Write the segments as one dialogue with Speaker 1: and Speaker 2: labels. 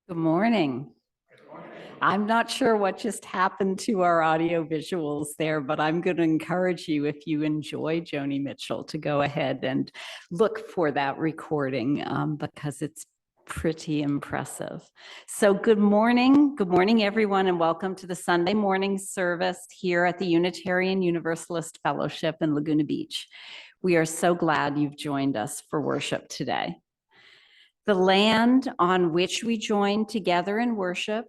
Speaker 1: Good morning. I'm not sure what just happened to our audio visuals there, but I'm going to encourage you, if you enjoy Joni Mitchell, to go ahead and look for that recording because it's pretty impressive. So good morning, everyone, and welcome to the Sunday morning service here at the Unitarian Universalist Fellowship in Laguna Beach. We are so glad you've joined us for worship today. The land on which we join together in worship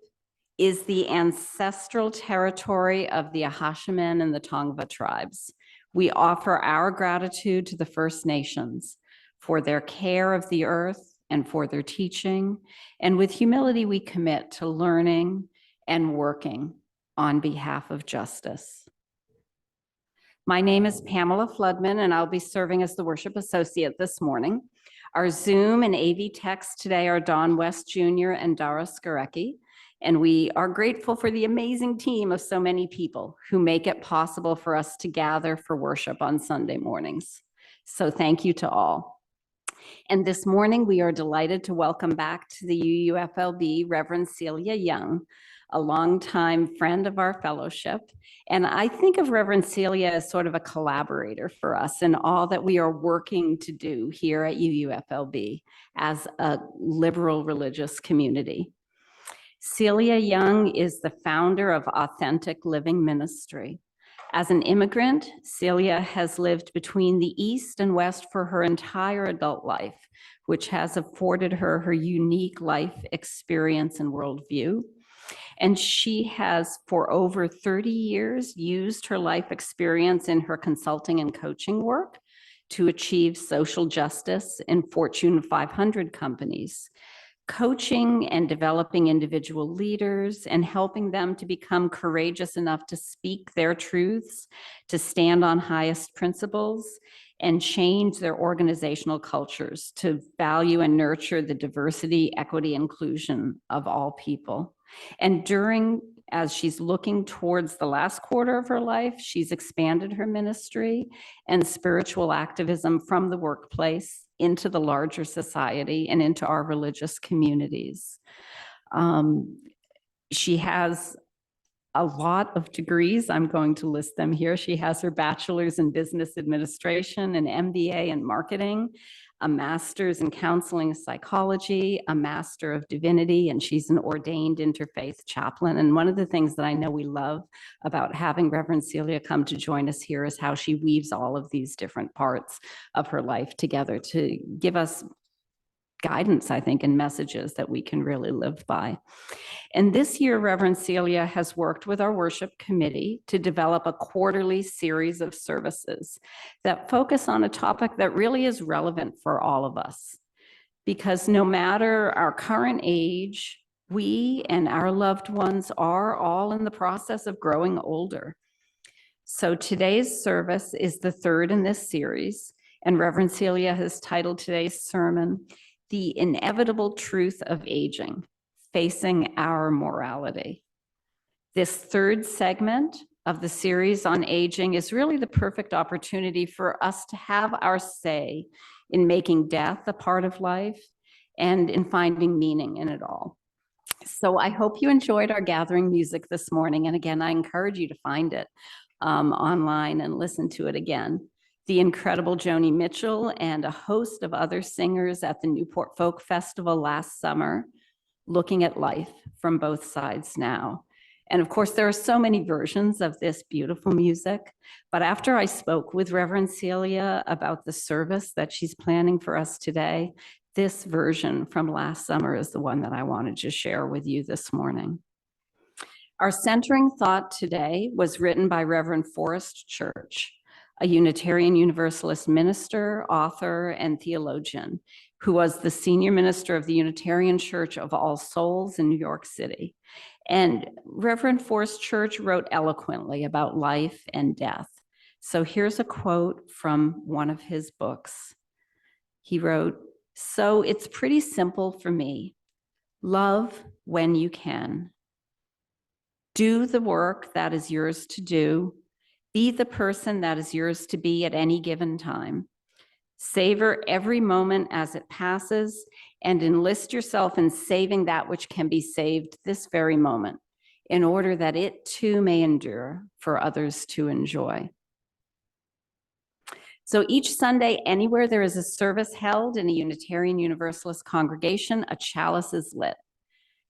Speaker 1: is the ancestral territory of the Ahashiman and the Tongva tribes. We offer our gratitude to the First Nations for their care of the earth and for their teaching. And with humility, we commit to learning and working on behalf of justice. My name is Pamela Floodman, and I'll be serving as the worship associate this morning. Our Zoom and AV techs today are Don West Jr. and Dara Skarecki, and we are grateful for the amazing team of so many people who make it possible for us to gather for worship on Sunday mornings. So thank you to all. And this morning, we are delighted to welcome back to the UUFLB Reverend Celia Young, a longtime friend of our fellowship. And I think of Reverend Celia as sort of a collaborator for us in all that we are working to do here at UUFLB as a liberal religious community. Celia Young is the founder of Authentic Living Ministry. As an immigrant, Celia has lived between the East and West for her entire adult life, which has afforded her her unique life experience and worldview. And she has, for over 30 years, used her life experience in her consulting and coaching work to achieve social justice in Fortune 500 companies, coaching and developing individual leaders and helping them to become courageous enough to speak their truths, to stand on highest principles, and change their organizational cultures to value and nurture the diversity, equity, inclusion of all people. And as she's looking towards the last quarter of her life, she's expanded her ministry and spiritual activism from the workplace into the larger society and into our religious communities. She has a lot of degrees. I'm going to list them here. She has her bachelor's in business administration, an MBA in marketing, a master's in counseling psychology, a master of divinity, and she's an ordained interfaith chaplain. And one of the things that I know we love about having Reverend Celia come to join us here is how she weaves all of these different parts of her life together to give us guidance, I think, and messages that we can really live by. And this year, Reverend Celia has worked with our worship committee to develop a quarterly series of services that focus on a topic that really is relevant for all of us. Because no matter our current age, we and our loved ones are all in the process of growing older. So today's service is the third in this series, and Reverend Celia has titled today's sermon, "The Inevitable Truth of Aging, Facing Our Morality." This third segment of the series on aging is really the perfect opportunity for us to have our say in making death a part of life and in finding meaning in it all. So I hope you enjoyed our gathering music this morning. And again, I encourage you to find it online and listen to it again. The incredible Joni Mitchell and a host of other singers at the Newport Folk Festival last summer, looking at life from both sides now. And of course, there are so many versions of this beautiful music, but after I spoke with Reverend Celia about the service that she's planning for us today, this version from last summer is the one that I wanted to share with you this morning. Our centering thought today was written by Reverend Forrest Church, a Unitarian Universalist minister, author, and theologian, who was the senior minister of the Unitarian Church of All Souls in New York City. And Reverend Forrest Church wrote eloquently about life and death. So here's a quote from one of his books. He wrote, "So it's pretty simple for me. Love when you can. Do the work that is yours to do. Be the person that is yours to be at any given time. Savor every moment as it passes and enlist yourself in saving that which can be saved this very moment in order that it too may endure for others to enjoy. So each Sunday, anywhere there is a service held in a Unitarian Universalist congregation, a chalice is lit.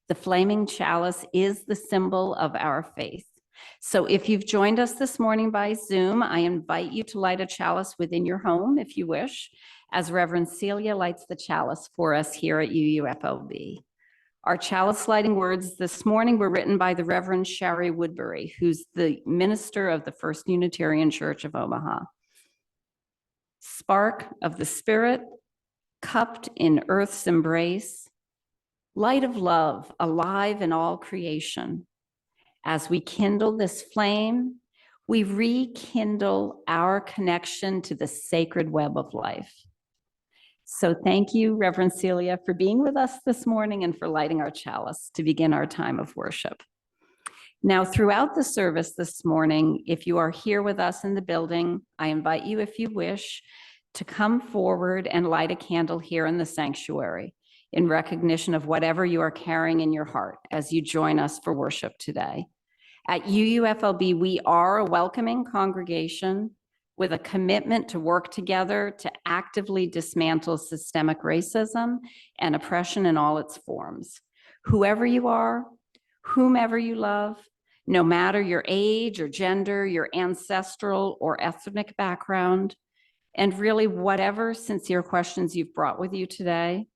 Speaker 1: The flaming chalice is the symbol of our faith. So if you've joined us this morning by Zoom, I invite you to light a chalice within your home if you wish, as Reverend Celia lights the chalice for us here at UUFLB. Our chalice lighting words this morning were written by the Reverend Shari Woodbury, who's the minister of the First Unitarian Church of Omaha. Spark of the Spirit, cupped in earth's embrace, light of love, alive in all creation. As we kindle this flame, we rekindle our connection to the sacred web of life. So thank you, Reverend Celia, for being with us this morning and for lighting our chalice to begin our time of worship. Now, throughout the service this morning, if you are here with us in the building, I invite you, if you wish, to come forward and light a candle here in the sanctuary in recognition of whatever you are carrying in your heart as you join us for worship today. At UUFLB, we are a welcoming congregation with a commitment to work together to actively dismantle systemic racism and oppression in all its forms. Whoever you are, whomever you love, no matter your age or gender, your ancestral or ethnic background, and really whatever sincere questions you've brought with you today,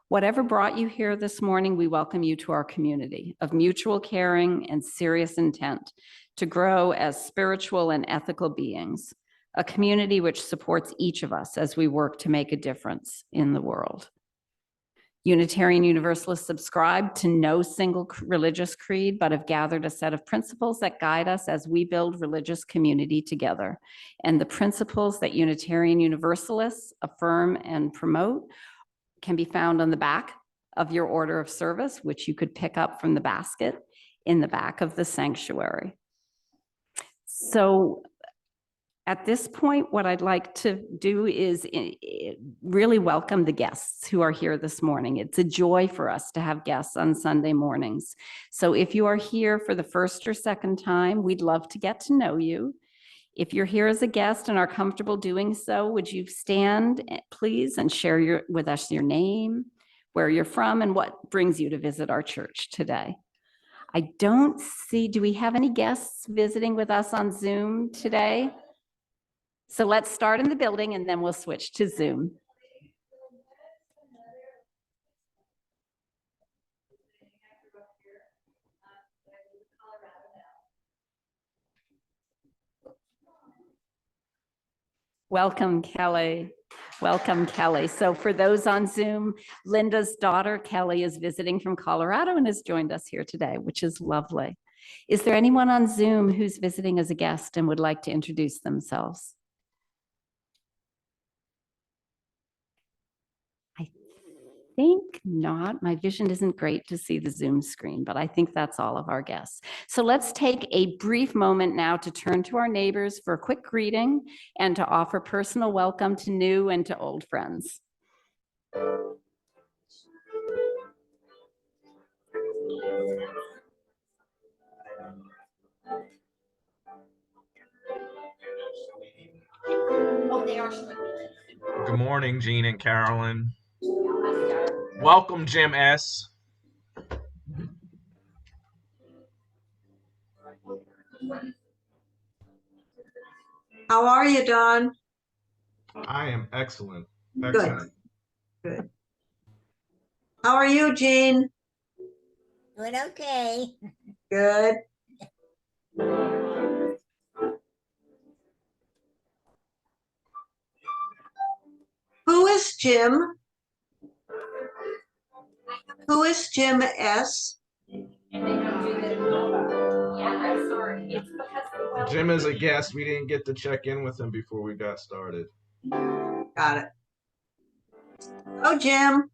Speaker 1: whatever brought you here this morning, we welcome you to our community of mutual caring and serious intent to grow as spiritual and ethical beings, a community which supports each of us as we work to make a difference in the world. Unitarian Universalists subscribe to no single religious creed, but have gathered a set of principles that guide us as we build religious community together. And the principles that Unitarian Universalists affirm and promote can be found on the back of your order of service, which you could pick up from the basket in the back of the sanctuary. So at this point, what I'd like to do is really welcome the guests who are here this morning. It's a joy for us to have guests on Sunday mornings. So if you are here for the first or second time, we'd love to get to know you. If you're here as a guest and are comfortable doing so, would you stand, please, and share with us your name, where you're from, and what brings you to visit our church today? I don't see, do we have any guests visiting with us on Zoom today? So let's start in the building and then we'll switch to Zoom. Welcome, Kelly. Welcome, Kelly. So for those on Zoom, Linda's daughter, Kelly, is visiting from Colorado and has joined us here today, which is lovely. Is there anyone on Zoom who's visiting as a guest and would like to introduce themselves? I think not. My vision isn't great to see the Zoom screen, but I think that's all of our guests. So let's take a brief moment now to turn to our neighbors for a quick greeting and to offer personal welcome to new and to old friends.
Speaker 2: Good morning, Jean and Carolyn. Welcome, Jim S.
Speaker 3: How are you, Don?
Speaker 2: I am excellent.
Speaker 3: Good. Good. How are you, Jean?
Speaker 4: Doing okay.
Speaker 3: Good. Who is Jim? Who is Jim S?
Speaker 2: Jim is a guest. We didn't get to check in with him before we got started.
Speaker 3: Got it. Oh, Jim.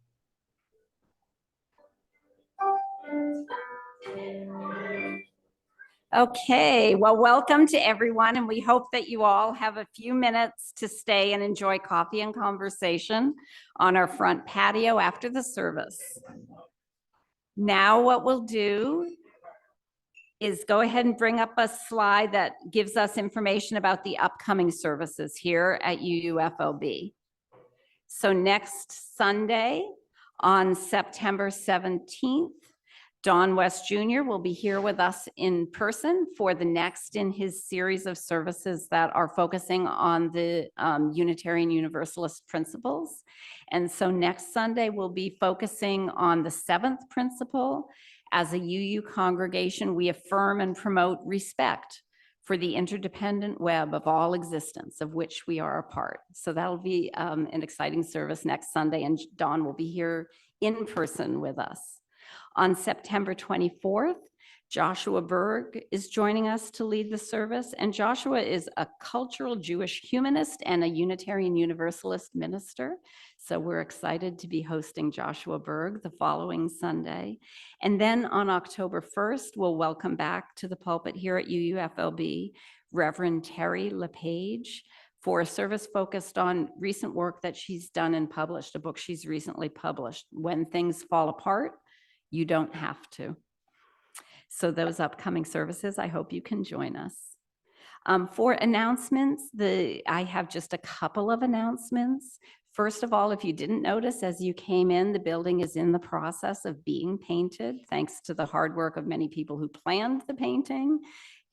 Speaker 1: Okay, well, welcome to everyone, and we hope that you all have a few minutes to stay and enjoy coffee and conversation on our front patio after the service. Now what we'll do is go ahead and bring up a slide that gives us information about the upcoming services here at UUFLB. So next Sunday on September 17th, Don West Jr. will be here with us in person for the next in his series of services that are focusing on the Unitarian Universalist principles. And so next Sunday, we'll be focusing on the 7th principle. As a UU congregation, we affirm and promote respect for the interdependent web of all existence, of which we are a part. So that'll be an exciting service next Sunday, and Don will be here in person with us. On September 24th, Joshua Berg is joining us to lead the service, and Joshua is a cultural Jewish humanist and a Unitarian Universalist minister. So we're excited to be hosting Joshua Berg the following Sunday. And then on October 1st, we'll welcome back to the pulpit here at UUFLB Reverend Terry LePage for a service focused on recent work that she's done and published, a book she's recently published, When Things Fall Apart, You Don't Have to. So those upcoming services, I hope you can join us. For announcements, I have just a couple of announcements. First of all, if you didn't notice, as you came in, the building is in the process of being painted, thanks to the hard work of many people who planned the painting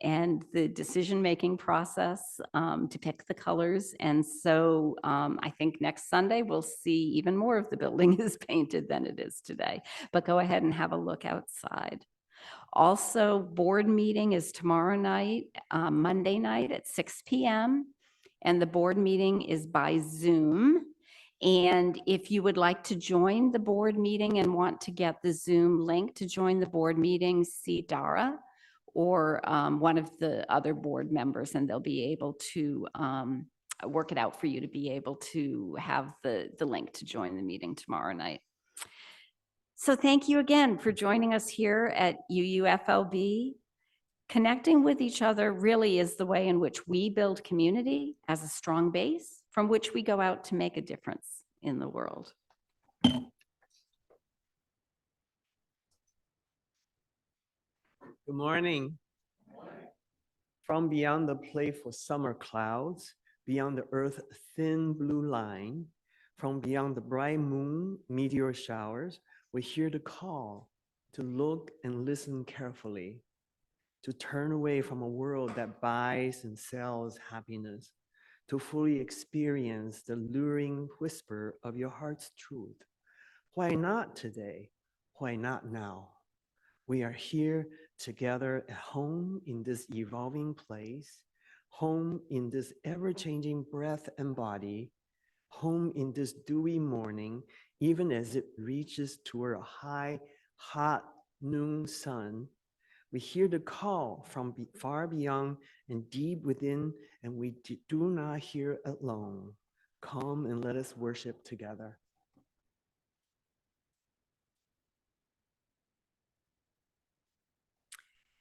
Speaker 1: and the decision-making process to pick the colors. And so I think next Sunday, we'll see even more of the building is painted than it is today. But go ahead and have a look outside. Also, board meeting is tomorrow night, Monday night at 6 p.m. And the board meeting is by Zoom. And if you would like to join the board meeting and want to get the Zoom link to join the board meeting, see Dara or one of the other board members, and they'll be able to work it out for you to be able to have the link to join the meeting tomorrow night. So thank you again for joining us here at UUFLB. Connecting with each other really is the way in which we build community as a strong base from which we go out to make a difference in the world.
Speaker 5: Good morning. From beyond the playful summer clouds, beyond the earth's thin blue line, from beyond the bright moon, meteor showers, we hear the call to look and listen carefully, to turn away from a world that buys and sells happiness, to fully experience the luring whisper of your heart's truth. Why not today? Why not now? We are here together at home in this evolving place, home in this ever-changing breath and body, home in this dewy morning, even as it reaches toward a high, hot noon sun. We hear the call from far beyond and deep within, and we do not hear it alone. Come and let us worship together.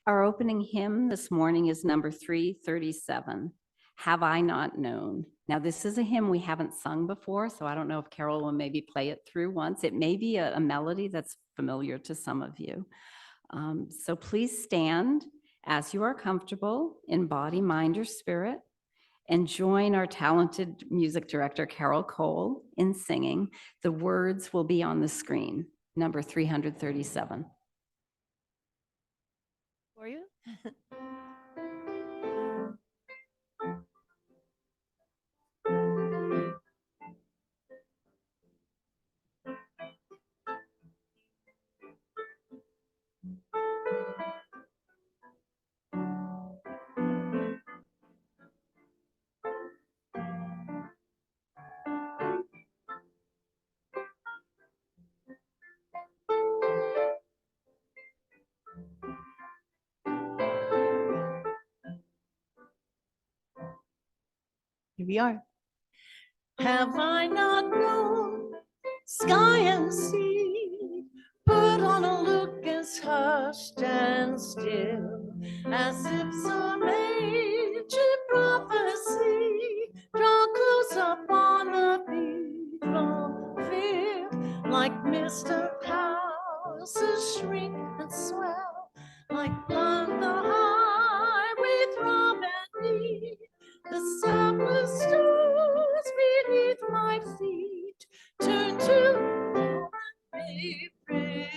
Speaker 1: Our opening hymn this morning is number 337, Have I Not Known? Now, this is a hymn we haven't sung before, so I don't know if Carol will maybe play it through once. It may be a melody that's familiar to some of you. So please stand as you are comfortable in body, mind, or spirit, and join our talented music director, Carol Cole, in singing. The words will be on the screen, number 337.
Speaker 6: For you? Here we are. Have I not known sky and sea, put on a look as hushed and still as if some ancient prophecy draw close upon the people fear, like mist of houses shrink and swell, like blood the highway throb and beat, the soundless stones beneath my feet turn to miracle.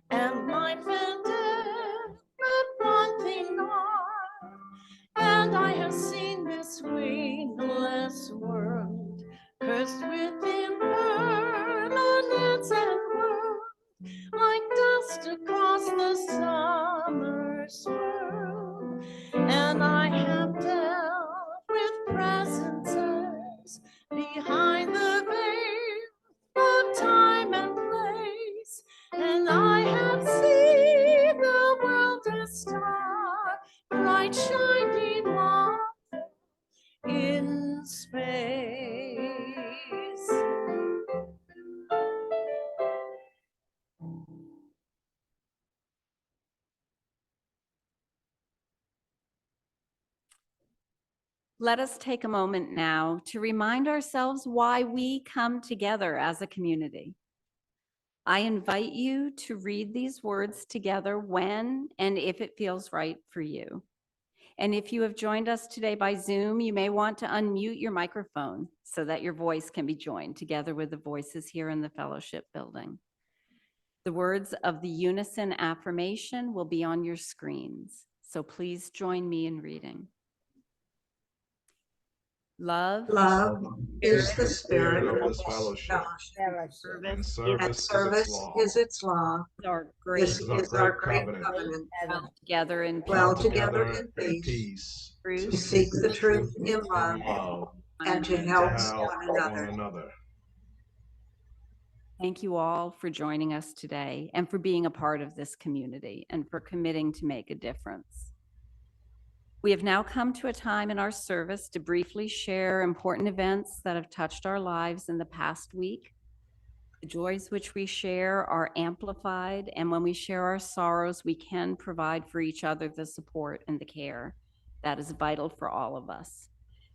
Speaker 6: And life and death, but one thing are, and I have seen this wingless world cursed with impermanence and world, like dust across the summer swirl. And I have dealt with presences behind the veil of time and place, and I have seen the world a star, bright shining one in space.
Speaker 1: Let us take a moment now to remind ourselves why we come together as a community. I invite you to read these words together when and if it feels right for you. And if you have joined us today by Zoom, you may want to unmute your microphone so that your voice can be joined together with the voices here in the fellowship building. The words of the unison affirmation will be on your screens, so please join me in reading. Love
Speaker 3: Love is the spirit
Speaker 7: of
Speaker 3: of
Speaker 7: this fellowship,
Speaker 4: Fellowship.
Speaker 7: and
Speaker 1: service
Speaker 3: and
Speaker 7: service is its
Speaker 3: service
Speaker 7: law.
Speaker 3: is its law.
Speaker 1: is our
Speaker 3: This
Speaker 1: great
Speaker 3: is our great covenant.
Speaker 4: Heaven.
Speaker 1: together in
Speaker 3: Dwell
Speaker 1: peace,
Speaker 3: together in
Speaker 7: in
Speaker 3: peace,
Speaker 7: peace,
Speaker 1: truth,
Speaker 3: to seek the truth in love,
Speaker 7: love,
Speaker 3: and to
Speaker 7: and
Speaker 3: help
Speaker 7: to help
Speaker 3: one another.
Speaker 7: another.
Speaker 1: Thank you all for joining us today and for being a part of this community and for committing to make a difference. We have now come to a time in our service to briefly share important events that have touched our lives in the past week. The joys which we share are amplified, and when we share our sorrows, we can provide for each other the support and the care that is vital for all of us.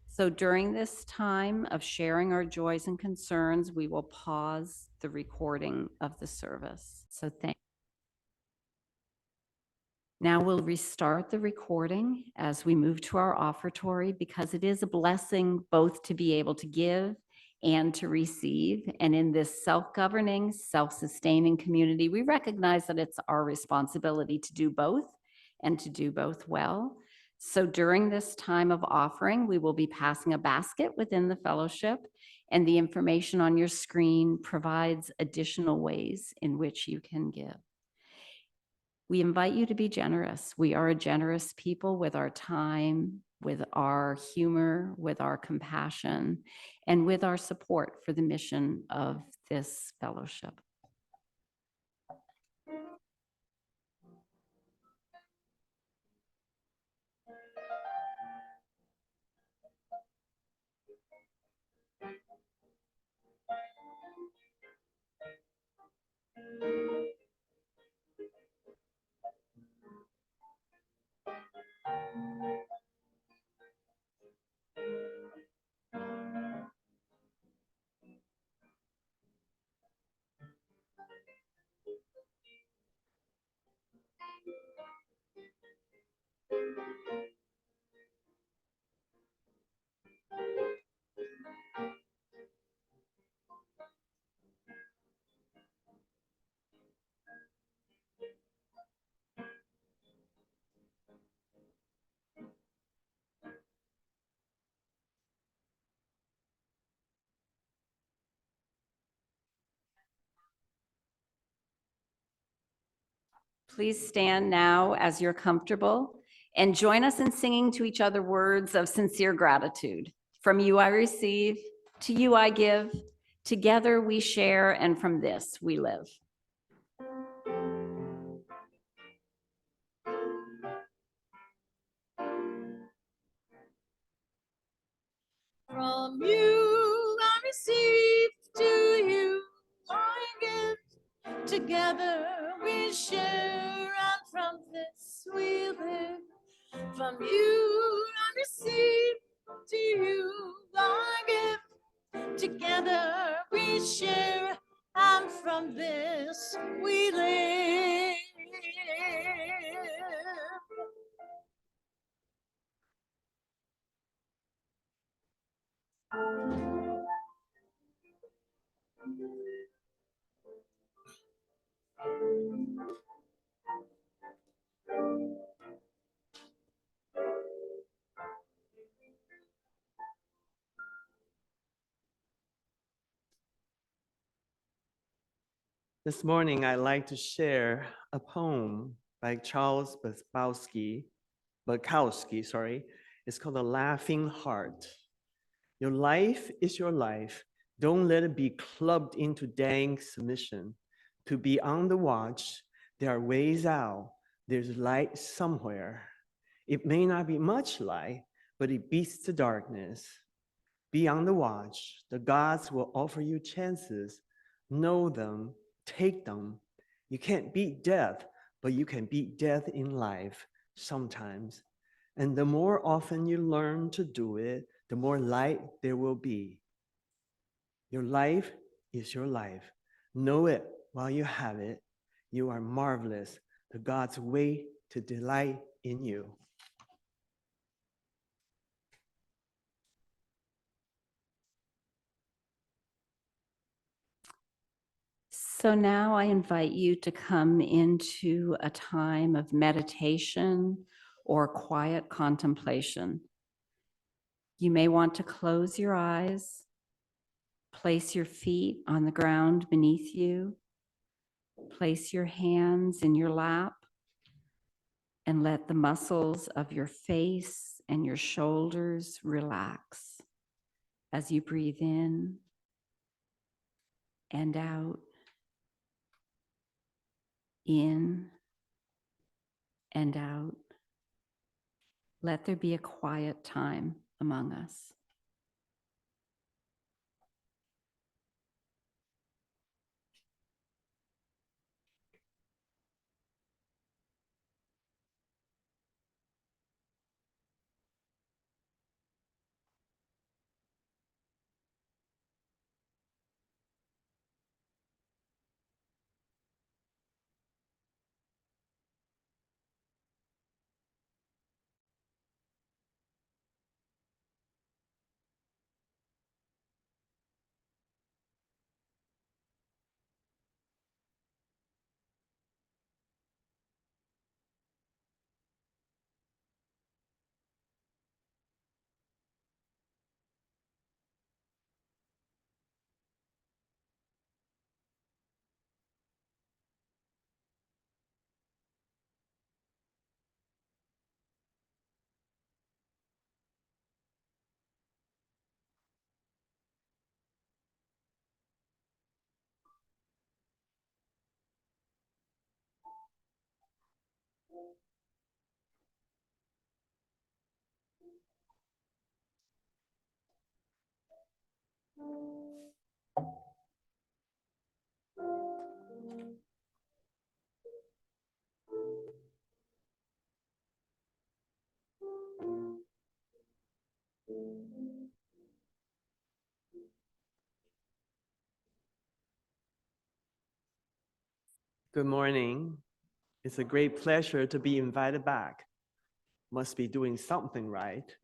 Speaker 1: So during this time of sharing our joys and concerns, we will pause the recording of the service. So thank you. Now we'll restart the recording as we move to our offertory, because it is a blessing both to be able to give and to receive. And in this self-governing, self-sustaining community, we recognize that it's our responsibility to do both and to do both well. So during this time of offering, we will be passing a basket within the fellowship, and the information on your screen provides additional ways in which you can give. We invite you to be generous. We are a generous people with our time, with our humor, with our compassion, and with our support for the mission of this fellowship. Please stand now as you're comfortable and join us in singing to each other words of sincere gratitude. From you I receive, to you I give, together we share, and from this we live.
Speaker 6: From From you I receive, to you I give. Together we share, and from this we live. From you I receive, to you I give. Together we share, and from this we live.
Speaker 5: This morning, I'd like to share a poem by Charles Bukowski. It's called The Laughing Heart. Your life is your life. Don't let it be clubbed into dank submission. To be on the watch, there are ways out. There's light somewhere. It may not be much light, but it beats the darkness. Be on the watch. The gods will offer you chances. Know them, take them. You can't beat death, but you can beat death in life sometimes. And the more often you learn to do it, the more light there will be. Your life is your life. Know it while you have it. You are marvelous. The gods wait to delight in you.
Speaker 1: So now I invite you to come into a time of meditation or quiet contemplation. You may want to close your eyes, place your feet on the ground beneath you, place your hands in your lap, and let the muscles of your face and your shoulders relax as you breathe in and out, in and out. Let there be a quiet time among us.
Speaker 5: Good morning. It's a great pleasure to be invited back. Must be doing something right.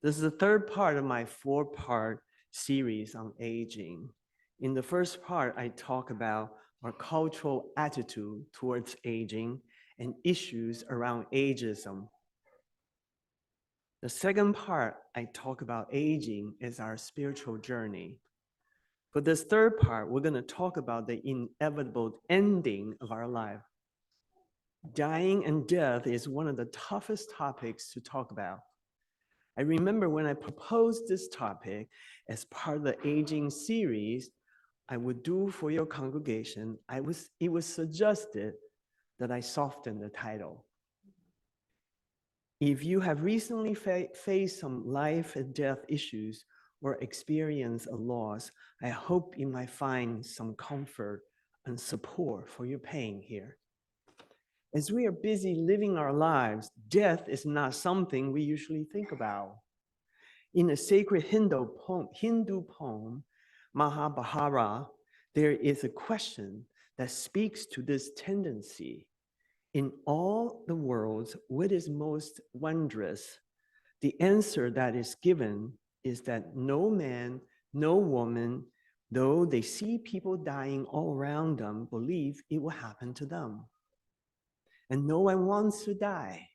Speaker 5: This is the third part of my four-part series on aging. In the first part, I talk about our cultural attitude towards aging and issues around ageism. The second part, I talk about aging as our spiritual journey. For this third part, we're going to talk about the inevitable ending of our life. Dying and death is one of the toughest topics to talk about. I remember when I proposed this topic as part of the aging series I would do for your congregation, it was suggested that I soften the title. If you have recently faced some life and death issues or experienced a loss, I hope you might find some comfort and support for your pain here. As we are busy living our lives, death is not something we usually think about. In a sacred Hindu poem, Mahabharata, there is a question that speaks to this tendency. In all the worlds, what is most wondrous? The answer that is given is that no man, no woman, though they see people dying all around them, believe it will happen to them. And no one wants to die.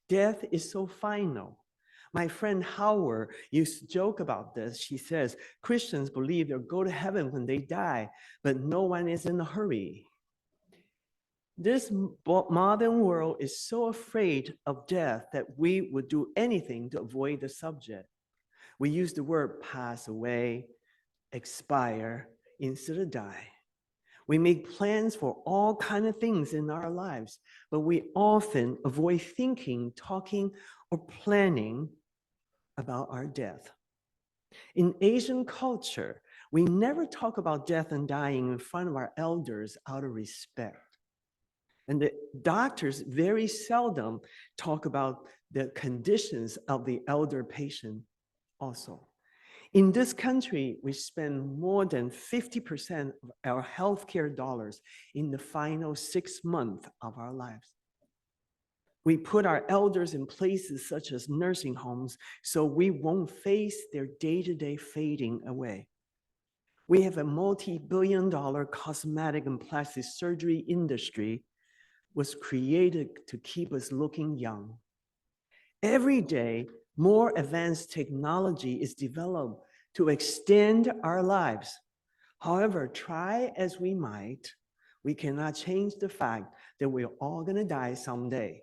Speaker 5: Death is so final. My friend Howard used to joke about this. She says, Christians believe they'll go to heaven when they die, but no one is in a hurry. This modern world is so afraid of death that we would do anything to avoid the subject. We use the word pass away, expire, instead of die. We make plans for all kinds of things in our lives, but we often avoid thinking, talking, or planning about our death. In Asian culture, we never talk about death and dying in front of our elders out of respect. And the doctors very seldom talk about the conditions of the elder patient also. In this country, we spend more than 50% of our healthcare dollars in the final 6 months of our lives. We put our elders in places such as nursing homes so we won't face their day-to-day fading away. We have a multi-billion-dollar cosmetic and plastic surgery industry was created to keep us looking young. Every day, more advanced technology is developed to extend our lives. However, try as we might, we cannot change the fact that we're all going to die someday.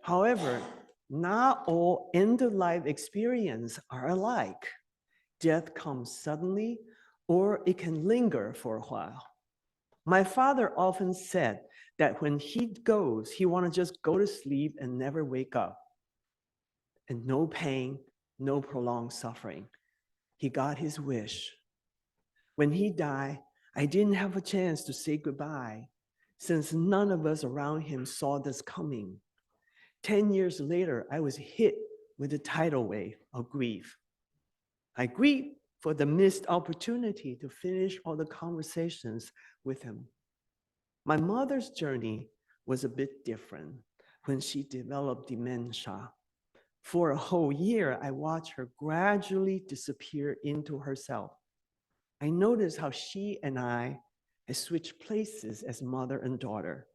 Speaker 5: However, not all end-of-life experiences are alike. Death comes suddenly, or it can linger for a while. My father often said that when he goes, he wants to just go to sleep and never wake up. And no pain, no prolonged suffering. He got his wish. When he died, I didn't have a chance to say goodbye, since none of us around him saw this coming. 10 years later, I was hit with a tidal wave of grief. I grieved for the missed opportunity to finish all the conversations with him. My mother's journey was a bit different when she developed dementia. For a whole year, I watched her gradually disappear into herself. I noticed how she and I had switched places as mother and daughter.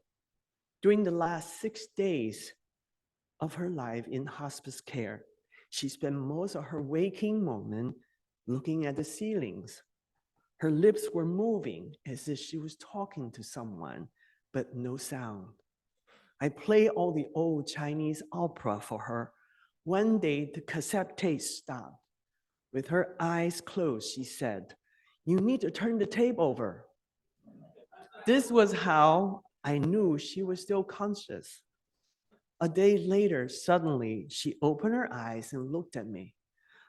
Speaker 5: During the last 6 days of her life in hospice care, she spent most of her waking moment looking at the ceilings. Her lips were moving as if she was talking to someone, but no sound. I played all the old Chinese opera for her. One day, the cassette tape stopped. With her eyes closed, she said, "You need to turn the tape over." This was how I knew she was still conscious. A day later, suddenly, she opened her eyes and looked at me.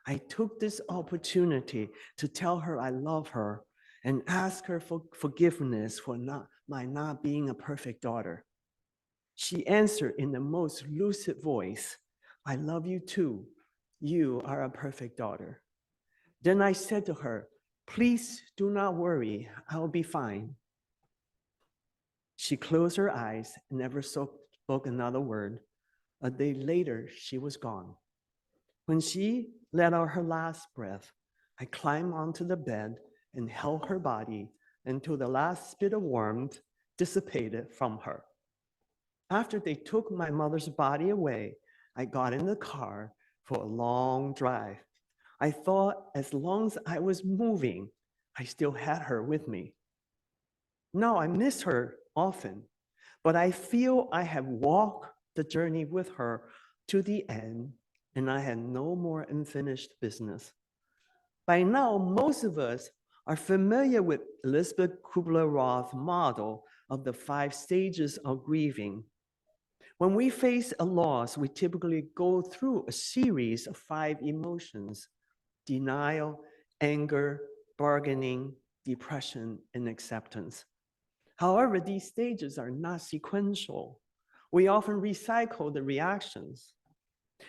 Speaker 5: I took this opportunity to tell her I love her and ask her for forgiveness for my not being a perfect daughter. She answered in the most lucid voice, "I love you too. You are a perfect daughter." Then I said to her, "Please do not worry, I'll be fine." She closed her eyes and never spoke another word. A day later, she was gone. When she let out her last breath, I climbed onto the bed and held her body until the last bit of warmth dissipated from her. After they took my mother's body away, I got in the car for a long drive. I thought as long as I was moving, I still had her with me. Now I miss her often, but I feel I have walked the journey with her to the end, and I had no more unfinished business. By now, most of us are familiar with Elizabeth Kubler-Roth's model of the 5 stages of grieving. When we face a loss, we typically go through a series of 5 emotions: denial, anger, bargaining, depression, and acceptance. However, these stages are not sequential. We often recycle the reactions.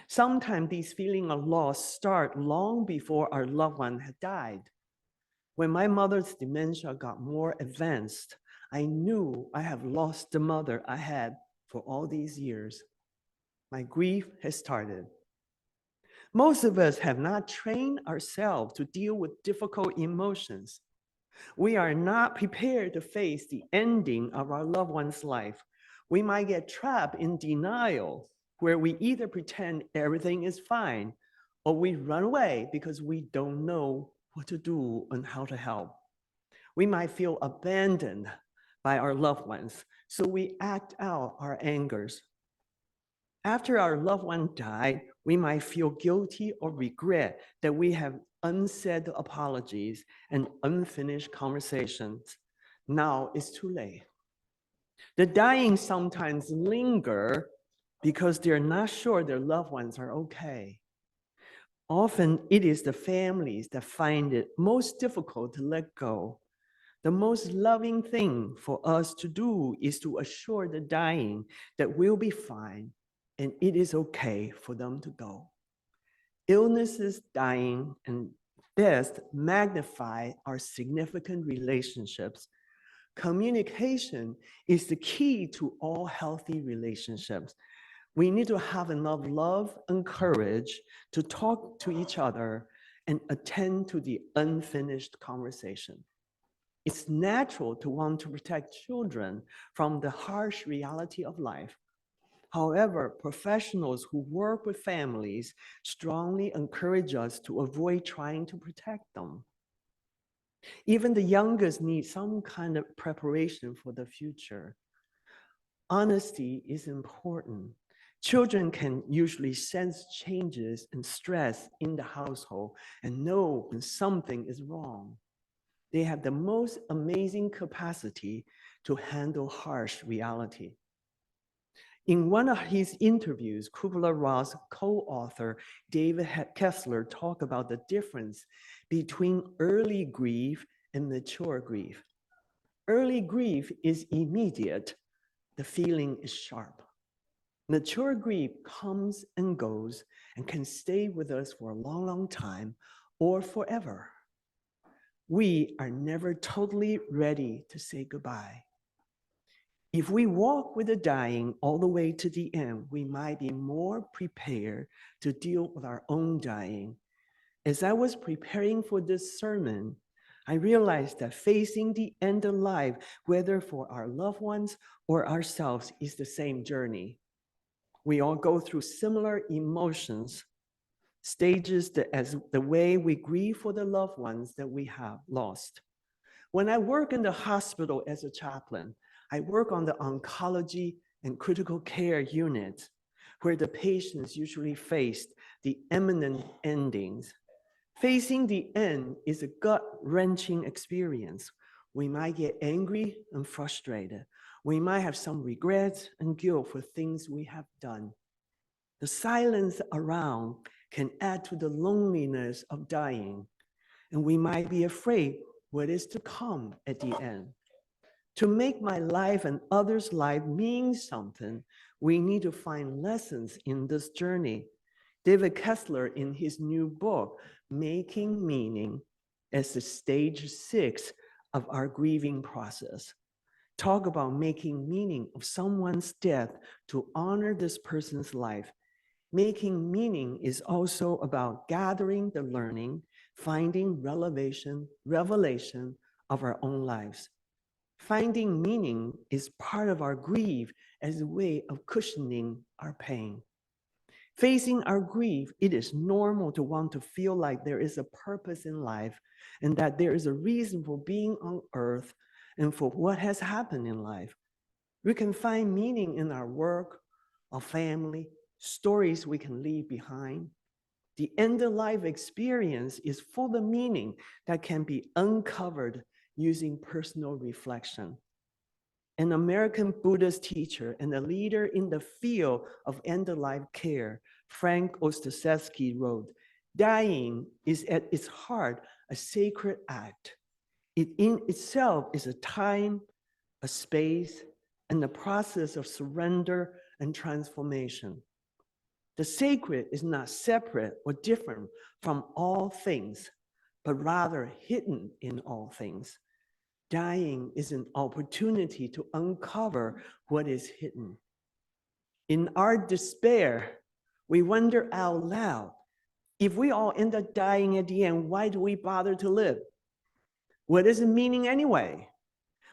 Speaker 5: Sometimes these feelings of loss start long before our loved one had died. When my mother's dementia got more advanced, I knew I have lost the mother I had for all these years. My grief has started. Most of us have not trained ourselves to deal with difficult emotions. We are not prepared to face the ending of our loved one's life. We might get trapped in denial, where we either pretend everything is fine or we run away because we don't know what to do and how to help. We might feel abandoned by our loved ones, so we act out our angers. After our loved one died, we might feel guilty or regret that we have unsaid apologies and unfinished conversations. Now it's too late. The dying sometimes linger because they're not sure their loved ones are okay. Often it is the families that find it most difficult to let go. The most loving thing for us to do is to assure the dying that we'll be fine and it is okay for them to go. Illnesses, dying, and death magnify our significant relationships. Communication is the key to all healthy relationships. We need to have enough love and courage to talk to each other and attend to the unfinished conversation. It's natural to want to protect children from the harsh reality of life. However, professionals who work with families strongly encourage us to avoid trying to protect them. Even the youngest need some kind of preparation for the future. Honesty is important. Children can usually sense changes and stress in the household and know when something is wrong. They have the most amazing capacity to handle harsh reality. In one of his interviews, Kubler-Ross co-author David Kessler talked about the difference between early grief and mature grief. Early grief is immediate. The feeling is sharp. Mature grief comes and goes and can stay with us for a long, long time or forever. We are never totally ready to say goodbye. If we walk with the dying all the way to the end, we might be more prepared to deal with our own dying. As I was preparing for this sermon, I realized that facing the end of life, whether for our loved ones or ourselves, is the same journey. We all go through similar emotions, stages as the way we grieve for the loved ones that we have lost. When I work in the hospital as a chaplain, I work on the oncology and critical care units, where the patients usually face the imminent endings. Facing the end is a gut-wrenching experience. We might get angry and frustrated. We might have some regrets and guilt for things we have done. The silence around can add to the loneliness of dying, and we might be afraid what is to come at the end. To make my life and others' life mean something, we need to find lessons in this journey. David Kessler, in his new book, Making Meaning, as the stage 6 of our grieving process, talk about making meaning of someone's death to honor this person's life. Making meaning is also about gathering the learning, finding revelation of our own lives. Finding meaning is part of our grief as a way of cushioning our pain. Facing our grief, it is normal to want to feel like there is a purpose in life and that there is a reason for being on earth and for what has happened in life. We can find meaning in our work, our family, stories we can leave behind. The end-of-life experience is full of meaning that can be uncovered using personal reflection. an American Buddhist teacher and a leader in the field of end-of-life care, Frank Ostaseski, wrote, "Dying is at its heart a sacred act. It in itself is a time, a space, and the process of surrender and transformation. The sacred is not separate or different from all things, but rather hidden in all things. Dying is an opportunity to uncover what is hidden. In our despair, we wonder out loud, if we all end up dying at the end, why do we bother to live? What is the meaning anyway?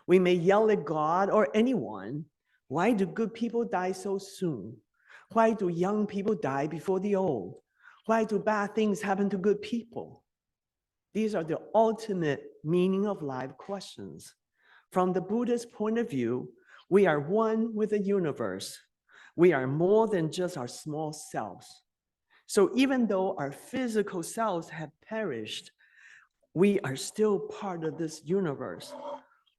Speaker 5: We may yell at God or anyone, why do good people die so soon? Why do young people die before the old? Why do bad things happen to good people? These are the ultimate meaning of life questions. From the Buddhist point of view, we are one with the universe. We are more than just our small selves. So even though our physical selves have perished, we are still part of this universe.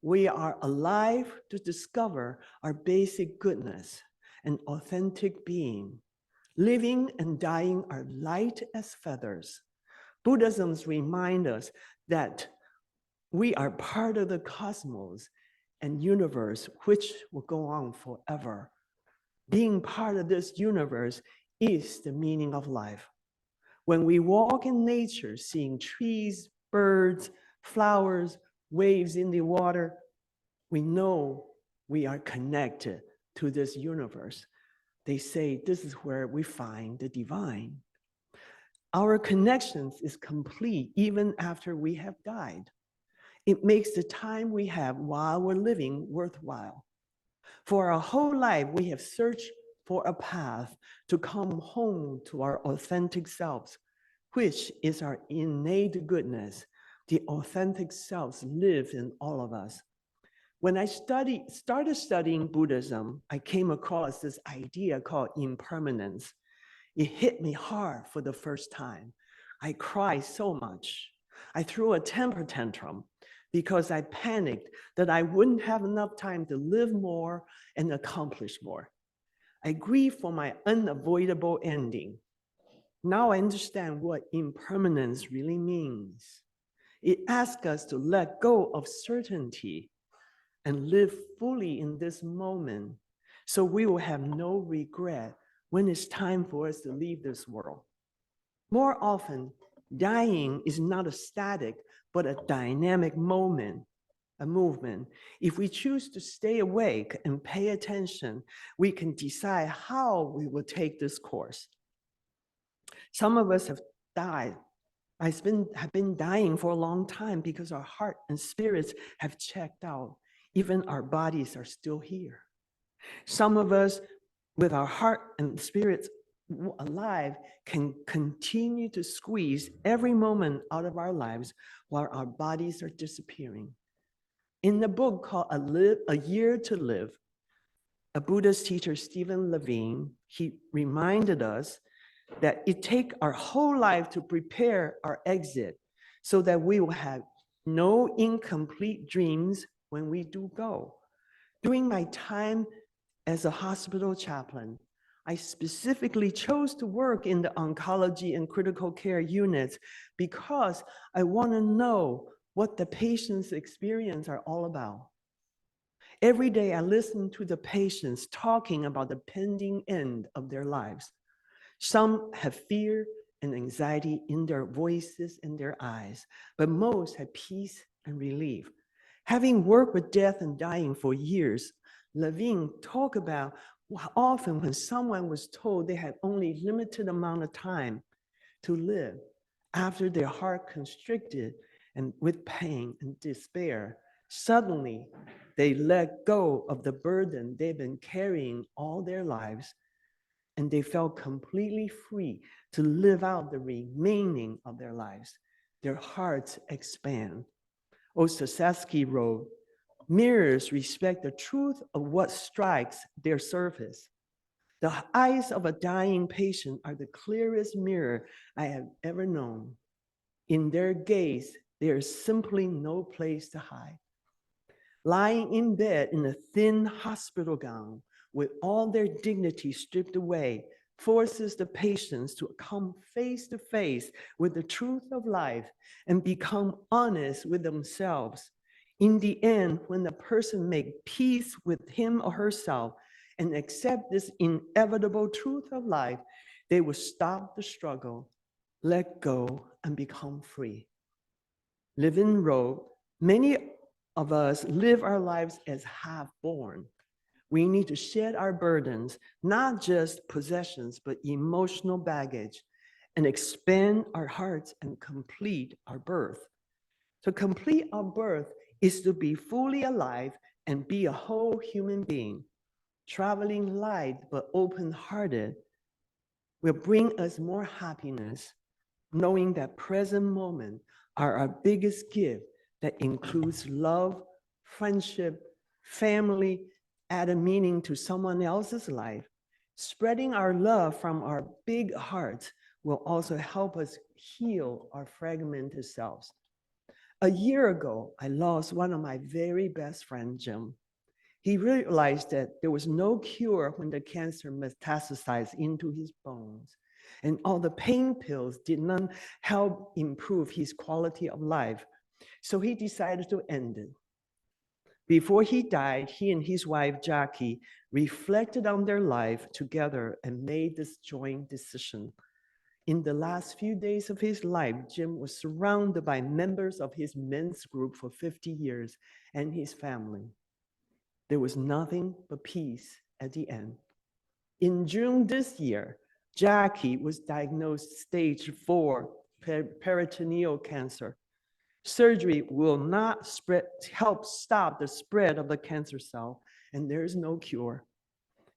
Speaker 5: We are alive to discover our basic goodness and authentic being. Living and dying are light as feathers. Buddhism reminds us that we are part of the cosmos and universe, which will go on forever. Being part of this universe is the meaning of life. When we walk in nature, seeing trees, birds, flowers, waves in the water, we know we are connected to this universe. They say this is where we find the divine. Our connections is complete even after we have died. It makes the time we have while we're living worthwhile. For our whole life, we have searched for a path to come home to our authentic selves, which is our innate goodness. The authentic selves live in all of us. When I started studying Buddhism, I came across this idea called impermanence. It hit me hard for the first time. I cried so much. I threw a temper tantrum because I panicked that I wouldn't have enough time to live more and accomplish more. I grieved for my unavoidable ending. Now I understand what impermanence really means. It asks us to let go of certainty and live fully in this moment so we will have no regret when it's time for us to leave this world. More often, dying is not a static, but a dynamic moment, a movement. If we choose to stay awake and pay attention, we can decide how we will take this course. Some of us have died. Have been dying for a long time because our heart and spirits have checked out. Even our bodies are still here. Some of us, with our heart and spirits alive, can continue to squeeze every moment out of our lives while our bodies are disappearing. In the book called A Year to Live, a Buddhist teacher, Stephen Levine, he reminded us that it takes our whole life to prepare our exit so that we will have no incomplete dreams when we do go. During my time as a hospital chaplain, I specifically chose to work in the oncology and critical care units because I want to know what the patient's experience are all about. Every day I listen to the patients talking about the pending end of their lives. Some have fear and anxiety in their voices and their eyes, but most have peace and relief. Having worked with death and dying for years, Levine talked about often when someone was told they had only limited amount of time to live, after their heart constricted and with pain and despair, suddenly they let go of the burden they've been carrying all their lives, and they felt completely free to live out the remaining of their lives. Their hearts expand. Ostaseski wrote, "Mirrors reflect the truth of what strikes their surface. The eyes of a dying patient are the clearest mirror I have ever known. In their gaze, there is simply no place to hide." lying in bed in a thin hospital gown with all their dignity stripped away, forces the patients to come face to face with the truth of life and become honest with themselves. In the end, when the person makes peace with him or herself and accept this inevitable truth of life, they will stop the struggle, let go, and become free. Living wrote, many of us live our lives as half-born. We need to shed our burdens, not just possessions, but emotional baggage, and expand our hearts and complete our birth. To complete our birth is to be fully alive and be a whole human being. Traveling light but open-hearted will bring us more happiness, knowing that present moments are our biggest gift that includes love, friendship, family, add a meaning to someone else's life. Spreading our love from our big hearts will also help us heal our fragmented selves. A year ago, I lost one of my very best friends, Jim. He realized that there was no cure when the cancer metastasized into his bones, and all the pain pills did not help improve his quality of life. So he decided to end it. Before he died, he and his wife, Jackie, reflected on their life together and made this joint decision. In the last few days of his life, Jim was surrounded by members of his men's group for 50 years and his family. There was nothing but peace at the end. In June this year, Jackie was diagnosed stage 4 peritoneal cancer. Surgery will not help stop the spread of the cancer cell, and there is no cure.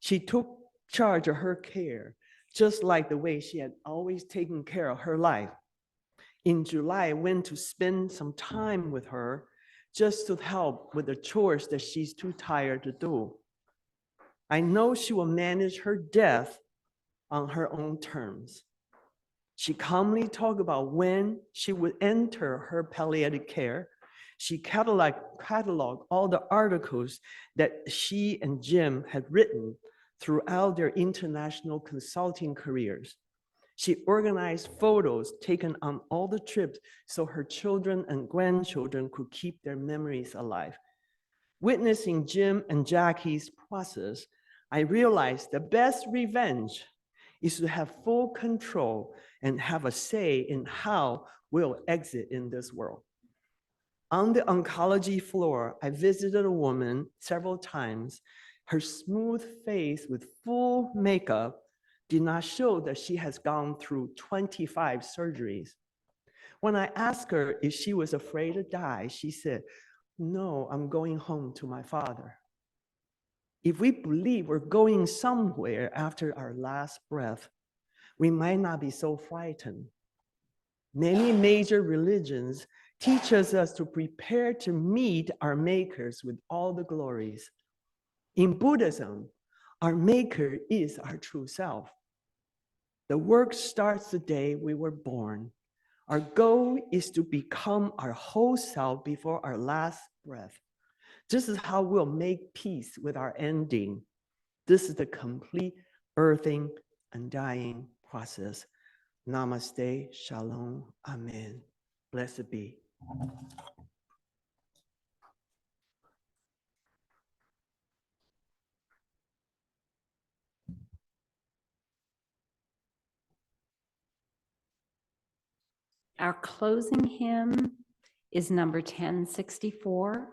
Speaker 5: She took charge of her care, just like the way she had always taken care of her life. In July, I went to spend some time with her just to help with the chores that she's too tired to do. I know she will manage her death on her own terms. She calmly talked about when she would enter her palliative care. She cataloged all the articles that she and Jim had written throughout their international consulting careers. She organized photos taken on all the trips so her children and grandchildren could keep their memories alive. Witnessing Jim and Jackie's process, I realized the best revenge is to have full control and have a say in how we'll exit in this world. On the oncology floor, I visited a woman several times. Her smooth face with full makeup did not show that she has gone through 25 surgeries. When I asked her if she was afraid to die, she said, "No, I'm going home to my father." If we believe we're going somewhere after our last breath, we might not be so frightened. Many major religions teach us to prepare to meet our makers with all the glories. In Buddhism, our maker is our true self. The work starts the day we were born. Our goal is to become our whole self before our last breath. This is how we'll make peace with our ending. This is the complete birthing and dying process. Namaste, Shalom, Amen. Blessed be.
Speaker 1: Our closing hymn is number 1064,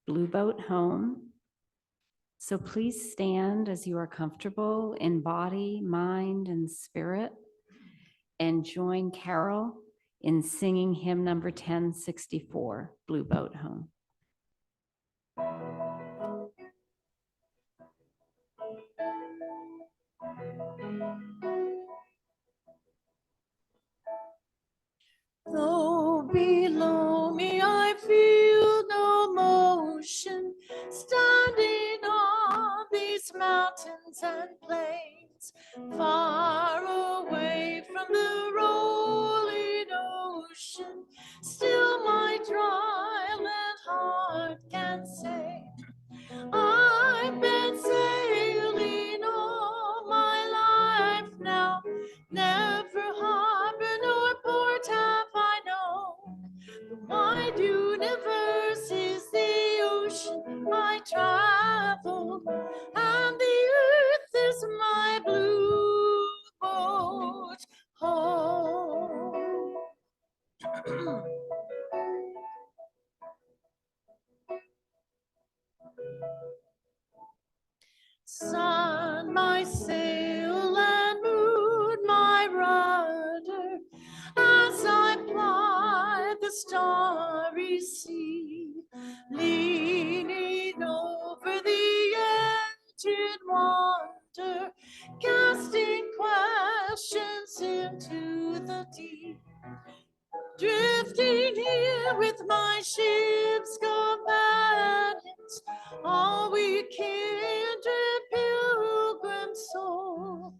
Speaker 1: Blue Boat Home. So please stand as you are comfortable in body, mind, and spirit, and join Carol in singing hymn number 1064, Blue Boat Home.
Speaker 6: Though below me I feel no motion, standing on these mountains and plains, far away from the rolling ocean, still my dry land heart can sun, my sail, and moon, my rudder, as I ply the starry sea, leaning over the edge in wonder, casting questions into the deep. Drifting here with my ship's companions, all we kindred pilgrim soul,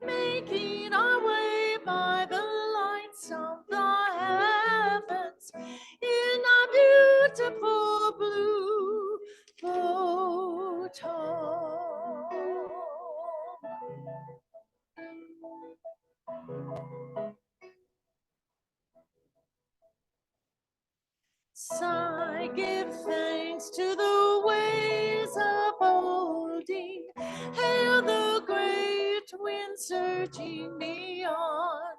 Speaker 6: making our way by the lights of the heavens in our beautiful blue boat home. I give thanks to the ways upholding, hail the great wind surging beyond,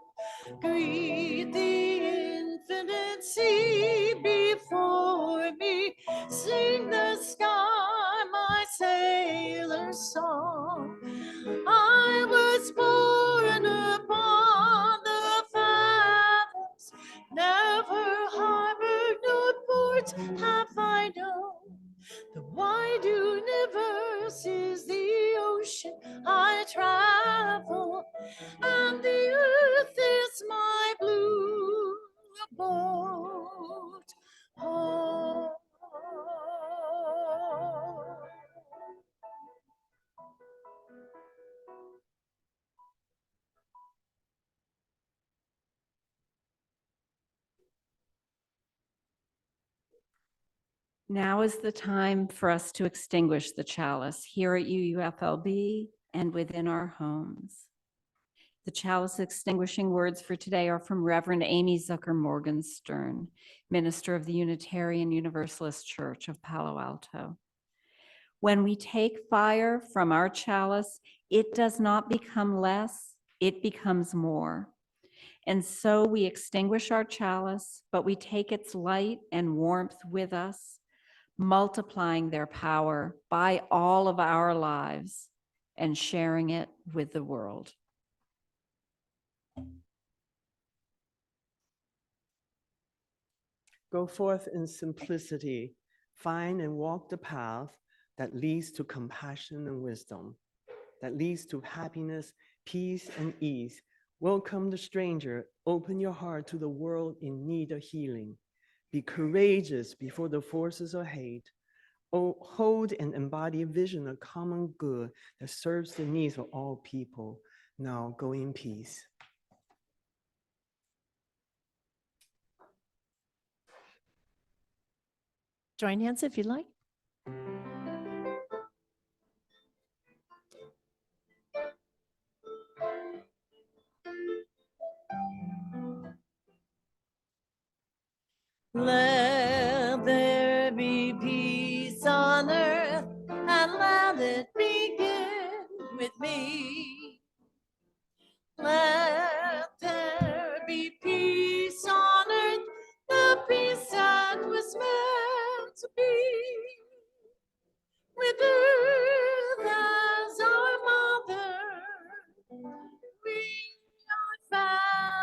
Speaker 6: greet the infinite sea before me, sing the sky my sailor's song. I was born upon the fathoms, never harbored no port have I known. The wide universe is the ocean I travel, and the earth is my blue boat home.
Speaker 1: Now is the time for us to extinguish the chalice here at UUFLB and within our homes. The chalice extinguishing words for today are from Reverend Amy Zucker Morgenstern, minister of the Unitarian Universalist Church of Palo Alto. When we take fire from our chalice, it does not become less, it becomes more. And so we extinguish our chalice, but we take its light and warmth with us, multiplying their power by all of our lives and sharing it with the world.
Speaker 5: Go forth in simplicity, find and walk the path that leads to compassion and wisdom, that leads to happiness, peace, and ease. Welcome the stranger, open your heart to the world in need of healing. Be courageous before the forces of hate. Hold and embody a vision of common good that serves the needs of all people. Now go in peace.
Speaker 6: Join hands if you'd like. Let there be peace on earth, and let it begin with me. Let there be peace on earth, the peace that was meant to be. With earth as our mother, we are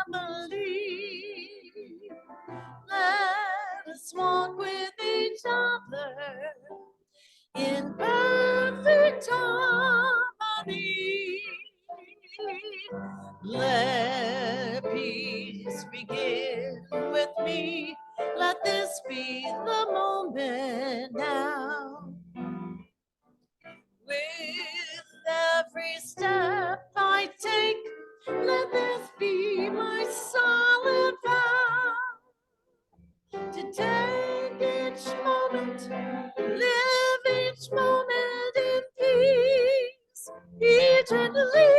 Speaker 6: family. Let us walk with each other in perfect harmony. Let peace begin with me. Let this be the moment now. With every step I take, let this be my solid vow. To take each moment, live each moment in peace, eternally.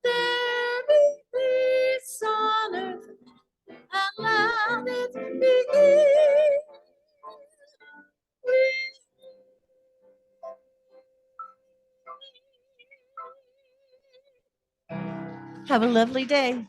Speaker 6: There be peace on earth, and let it begin. Have a lovely day.